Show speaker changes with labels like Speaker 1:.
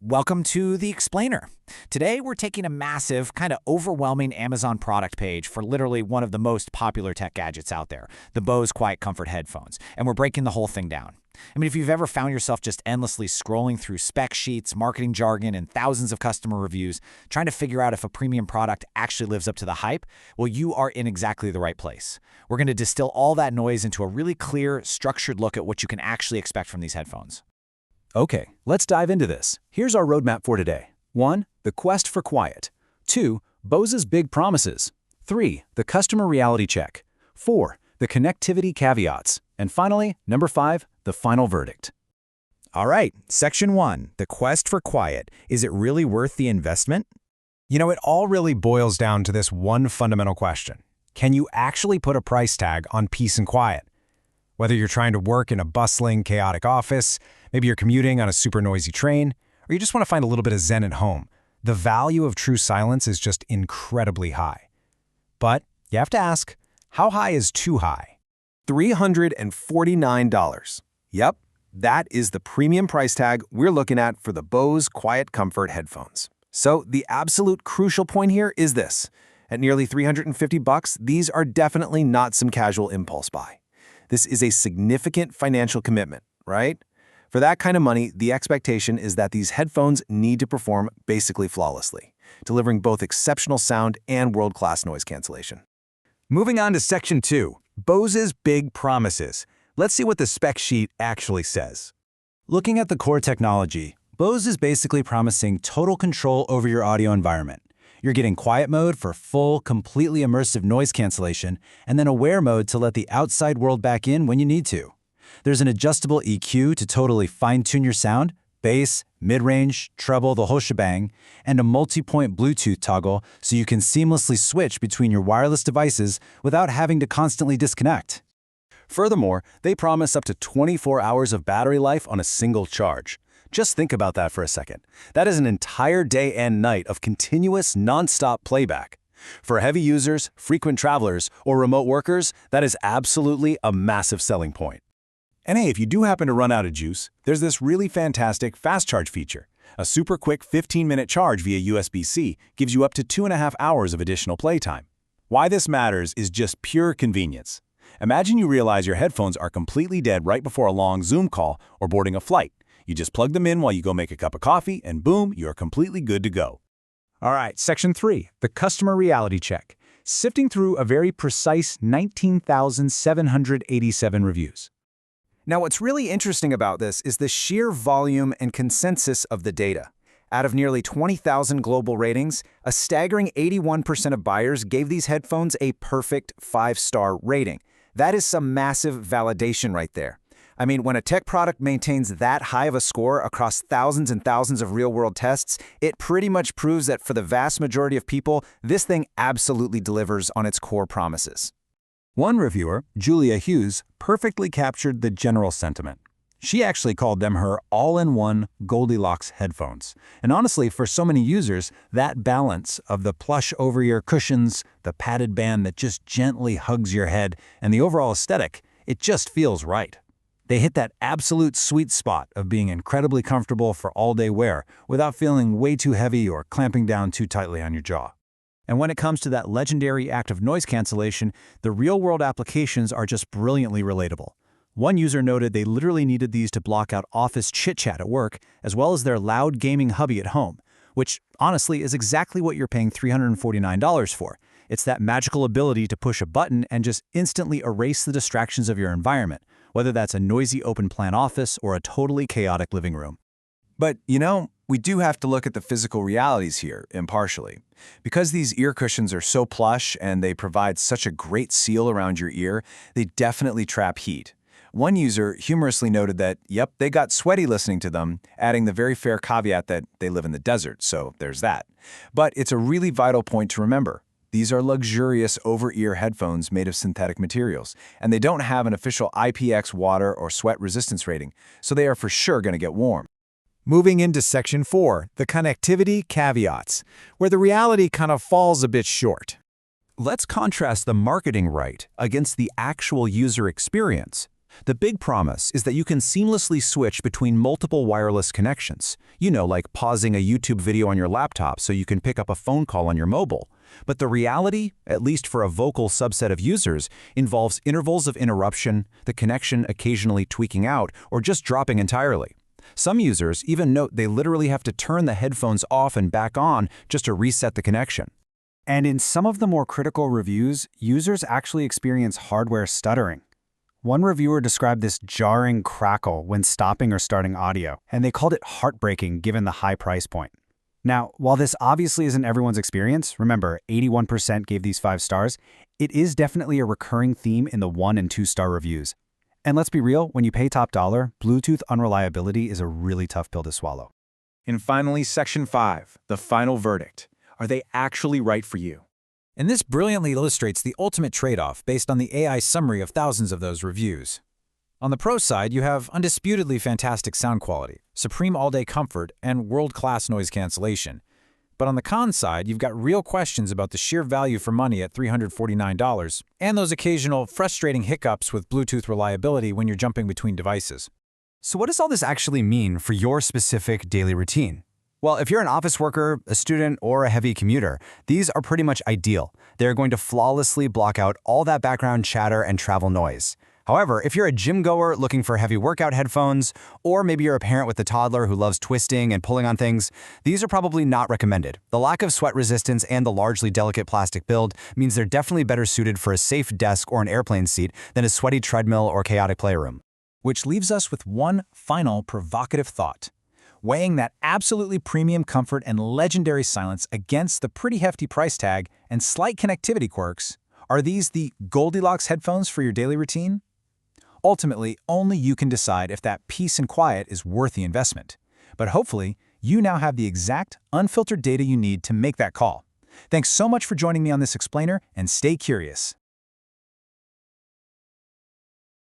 Speaker 1: Welcome to The Explainer. Today we're taking a massive, kind of overwhelming Amazon product page for literally one of the most popular tech gadgets out there, the Bose Quiet Comfort headphones, and we're breaking the whole thing down. I mean, if you've ever found yourself just endlessly scrolling through spec sheets, marketing jargon, and thousands of customer reviews, trying to figure out if a premium product actually lives up to the hype, well, you are in exactly the right place. We're going to distill all that noise into a really clear, structured look at what you can actually expect from these headphones.
Speaker 2: Okay, let's dive into this. Here's our roadmap for today. 1. The quest for quiet. 2. Bose's big promises. 3. The customer reality check. 4. The connectivity caveats. And finally, number 5, the final verdict.
Speaker 3: All right, Section 1, the quest for quiet. Is it really worth the investment? It all really boils down to this one fundamental question. Can you actually put a price tag on peace and quiet? Whether you're trying to work in a bustling, chaotic office, maybe you're commuting on a super noisy train, or you just want to find a little bit of zen at home, the value of true silence is just incredibly high. But you have to ask, how high is too high?
Speaker 4: $349. Yep, that is the premium price tag we're looking at for the Bose Quiet Comfort headphones. So the absolute crucial point here is this. At nearly $350, these are definitely not some casual impulse buy. This is a significant financial commitment, right? For that kind of money, the expectation is that these headphones need to perform basically flawlessly, delivering both exceptional sound and world-class noise cancellation.
Speaker 3: Moving on to Section 2, Bose's big promises. Let's see what the spec sheet actually says.
Speaker 2: Looking at the core technology, Bose is basically promising total control over your audio environment. You're getting quiet mode for full, completely immersive noise cancellation, and then aware mode to let the outside world back in when you need to. There's an adjustable EQ to totally fine-tune your sound, bass, mid-range, treble, the whole shebang, and a multi-point Bluetooth toggle so you can seamlessly switch between your wireless devices without having to constantly disconnect. Furthermore, they promise up to 24 hours of battery life on a single charge. Just think about that for a second. That is an entire day and night of continuous, non-stop playback. For heavy users, frequent travelers, or remote workers, that is absolutely a massive selling point.
Speaker 3: And hey, if you do happen to run out of juice, there's this really fantastic fast charge feature. A super quick 15-minute charge via USB-C gives you up to 2.5 hours of additional playtime. Why this matters is just pure convenience. Imagine you realize your headphones are completely dead right before a long Zoom call or boarding a flight. You just plug them in while you go make a cup of coffee, and boom, you're completely good to go.
Speaker 2: All right, Section 3, the customer reality check. Sifting through a very precise 19,787 reviews.
Speaker 4: Now, what's really interesting about this is the sheer volume and consensus of the data. Out of nearly 20,000 global ratings, a staggering 81% of buyers gave these headphones a perfect 5-star rating. That is some massive validation right there. I mean, when a tech product maintains that high of a score across thousands and thousands of real-world tests, it pretty much proves that for the vast majority of people, this thing absolutely delivers on its core promises.
Speaker 2: One reviewer, Julia Hughes, perfectly captured the general sentiment. She actually called them her all-in-one Goldilocks headphones. And honestly, for so many users, that balance of the plush over-ear cushions, the padded band that just gently hugs your head, and the overall aesthetic, it just feels right. They hit that absolute sweet spot of being incredibly comfortable for all-day wear without feeling way too heavy or clamping down too tightly on your jaw. And when it comes to that legendary active noise cancellation, the real-world applications are just brilliantly relatable. One user noted they literally needed these to block out office chit-chat at work, as well as their loud gaming hubby at home, which honestly is exactly what you're paying $349 for. It's that magical ability to push a button and just instantly erase the distractions of your environment, whether that's a noisy open-plan office or a totally chaotic living room.
Speaker 4: But, we do have to look at the physical realities here, impartially. Because these ear cushions are so plush and they provide such a great seal around your ear, they definitely trap heat. One user humorously noted that, yep, they got sweaty listening to them, adding the very fair caveat that they live in the desert, so there's that. But it's a really vital point to remember. These are luxurious over-ear headphones made of synthetic materials, and they don't have an official IPX water or sweat resistance rating, so they are for sure going to get warm.
Speaker 3: Moving into Section 4, the connectivity caveats, where the reality kind of falls a bit short.
Speaker 2: Let's contrast the marketing right against the actual user experience. The big promise is that you can seamlessly switch between multiple wireless connections, like pausing a YouTube video on your laptop so you can pick up a phone call on your mobile. But the reality, at least for a vocal subset of users, involves intervals of interruption, the connection occasionally tweaking out, or just dropping entirely. Some users even note they literally have to turn the headphones off and back on just to reset the connection.
Speaker 3: And in some of the more critical reviews, users actually experience hardware stuttering. One reviewer described this jarring crackle when stopping or starting audio, and they called it heartbreaking given the high price point. Now, while this obviously isn't everyone's experience, remember, 81% gave these 5 stars, it is definitely a recurring theme in the 1- and 2-star reviews. And let's be real, when you pay top dollar, Bluetooth unreliability is a really tough pill to swallow.
Speaker 4: And finally, Section 5, the final verdict. Are they actually right for you?
Speaker 1: And this brilliantly illustrates the ultimate trade-off based on the AI summary of thousands of those reviews. On the pro side, you have undisputedly fantastic sound quality, supreme all-day comfort, and world-class noise cancellation. But on the con side, you've got real questions about the sheer value for money at $349, and those occasional frustrating hiccups with Bluetooth reliability when you're jumping between devices.
Speaker 3: So what does all this actually mean for your specific daily routine? Well, if you're an office worker, a student, or a heavy commuter, these are pretty much ideal. They're going to flawlessly block out all that background chatter and travel noise. However, if you're a gym goer looking for heavy workout headphones, or maybe you're a parent with a toddler who loves twisting and pulling on things, these are probably not recommended. The lack of sweat resistance and the largely delicate plastic build means they're definitely better suited for a safe desk or an airplane seat than a sweaty treadmill or chaotic playroom.
Speaker 1: Which leaves us with one final provocative thought. Weighing that absolutely premium comfort and legendary silence against the pretty hefty price tag and slight connectivity quirks, are these the Goldilocks headphones for your daily routine? Ultimately, only you can decide if that peace and quiet is worth the investment. But hopefully, you now have the exact, unfiltered data you need to make that call. Thanks so much for joining me on this explainer, and stay curious.